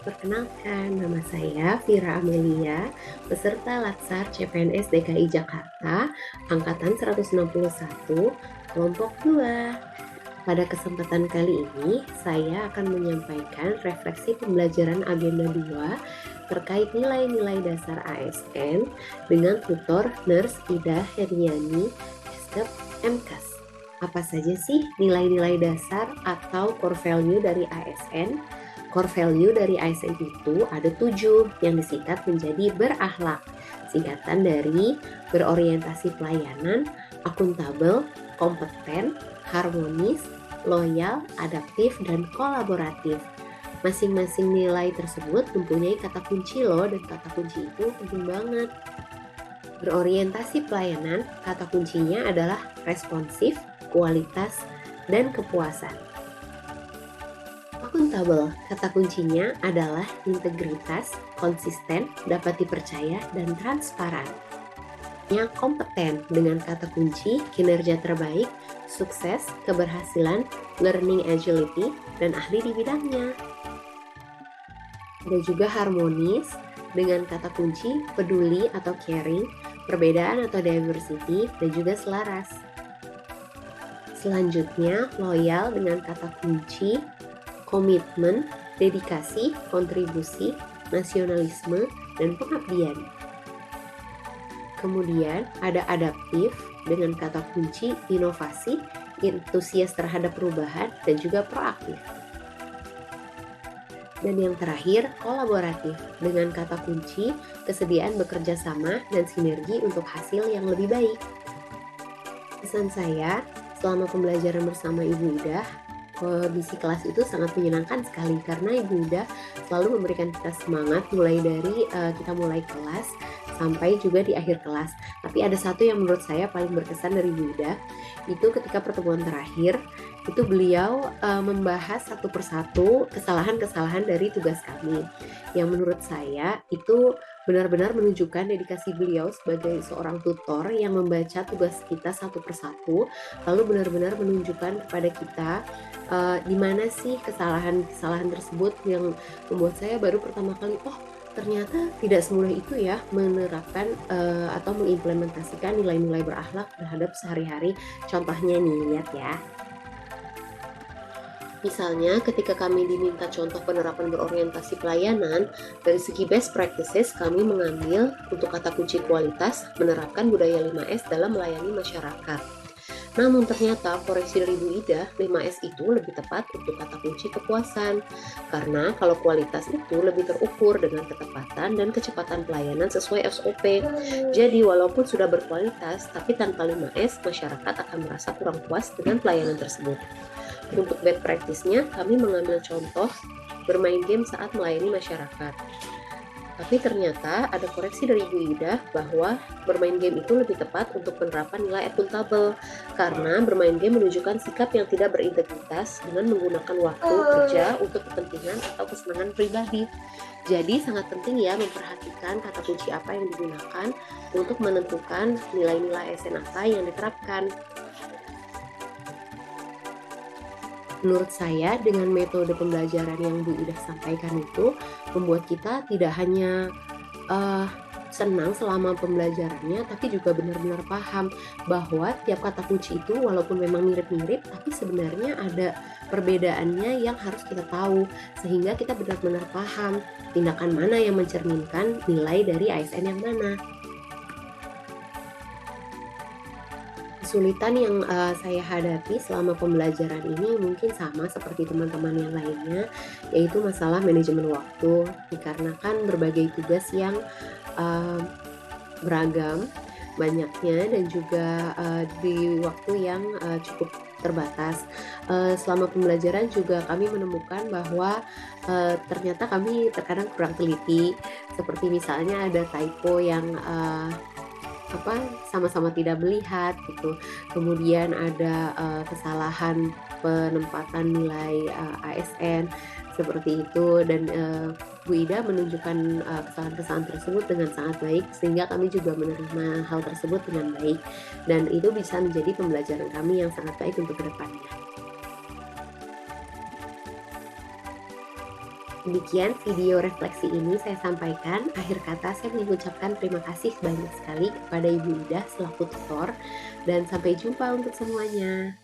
Perkenalkan, nama saya Vira Amelia, peserta Latsar CPNS DKI Jakarta, Angkatan 161, kelompok 2. Pada kesempatan kali ini, saya akan menyampaikan refleksi pembelajaran Agenda 2 terkait nilai-nilai dasar ASN dengan tutor Nurse Ida Heriani, SDEP MKAS. Apa saja sih nilai-nilai dasar atau core value dari ASN? Core value dari ASN itu ada 7 yang disingkat menjadi berakhlak. Singkatan dari berorientasi pelayanan, akuntabel, kompeten, harmonis, loyal, adaptif, dan kolaboratif. Masing-masing nilai tersebut mempunyai kata kunci loh, dan kata kunci itu penting banget. Berorientasi pelayanan, kata kuncinya adalah responsif, kualitas, dan kepuasan. Akuntabel, kata kuncinya adalah integritas, konsisten, dapat dipercaya, dan transparan. Yang kompeten dengan kata kunci kinerja terbaik, sukses, keberhasilan, learning agility, dan ahli di bidangnya. Ada juga harmonis dengan kata kunci peduli atau caring, perbedaan atau diversity, dan juga selaras. Selanjutnya, loyal dengan kata kunci komitmen, dedikasi, kontribusi, nasionalisme, dan pengabdian. Kemudian ada adaptif dengan kata kunci inovasi, antusias terhadap perubahan, dan juga proaktif. Dan yang terakhir, kolaboratif dengan kata kunci kesediaan bekerja sama dan sinergi untuk hasil yang lebih baik. Pesan saya, selama pembelajaran bersama Ibu Ida, kondisi kelas itu sangat menyenangkan sekali karena Ibu Ida selalu memberikan kita semangat mulai dari kita mulai kelas sampai juga di akhir kelas. Tapi ada satu yang menurut saya paling berkesan dari Ibu Ida, itu ketika pertemuan terakhir itu beliau membahas satu persatu kesalahan-kesalahan dari tugas kami yang menurut saya itu benar-benar menunjukkan dedikasi beliau sebagai seorang tutor yang membaca tugas kita satu persatu, lalu benar-benar menunjukkan kepada kita di mana sih kesalahan-kesalahan tersebut yang membuat saya baru pertama kali, oh ternyata tidak semudah itu ya menerapkan atau mengimplementasikan nilai-nilai berakhlak terhadap sehari-hari. Contohnya nih, lihat ya. Misalnya ketika kami diminta contoh penerapan berorientasi pelayanan, dari segi best practices kami mengambil untuk kata kunci kualitas menerapkan budaya 5S dalam melayani masyarakat. Namun ternyata koreksi dari Bu Ida, 5S itu lebih tepat untuk kata kunci kepuasan. Karena kalau kualitas itu lebih terukur dengan ketepatan dan kecepatan pelayanan sesuai SOP. Jadi walaupun sudah berkualitas, tapi tanpa 5S, masyarakat akan merasa kurang puas dengan pelayanan tersebut. Untuk bad practice-nya, kami mengambil contoh bermain game saat melayani masyarakat. Tapi ternyata ada koreksi dari Bu Ida bahwa bermain game itu lebih tepat untuk penerapan nilai akuntabel karena bermain game menunjukkan sikap yang tidak berintegritas dengan menggunakan waktu kerja untuk kepentingan atau kesenangan pribadi. Jadi sangat penting ya memperhatikan kata kunci apa yang digunakan untuk menentukan nilai-nilai ASN apa yang diterapkan. Menurut saya dengan metode pembelajaran yang Bu Ida sampaikan itu membuat kita tidak hanya senang selama pembelajarannya, tapi juga benar-benar paham bahwa tiap kata kunci itu walaupun memang mirip-mirip, tapi sebenarnya ada perbedaannya yang harus kita tahu, sehingga kita benar-benar paham tindakan mana yang mencerminkan nilai dari ASN yang mana. Kesulitan yang saya hadapi selama pembelajaran ini mungkin sama seperti teman-teman yang lainnya, yaitu masalah manajemen waktu, dikarenakan berbagai tugas yang beragam banyaknya dan juga di waktu yang cukup terbatas. Selama pembelajaran juga kami menemukan bahwa ternyata kami terkadang kurang teliti, seperti misalnya ada typo yang sama-sama tidak melihat gitu. Kemudian ada kesalahan penempatan nilai ASN seperti itu, dan Bu Ida menunjukkan kesalahan-kesalahan tersebut dengan sangat baik sehingga kami juga menerima hal tersebut dengan baik, dan itu bisa menjadi pembelajaran kami yang sangat baik untuk kedepannya. Demikian video refleksi ini saya sampaikan. Akhir kata saya mengucapkan terima kasih banyak sekali kepada Ibu Ida selaku tutor dan sampai jumpa untuk semuanya.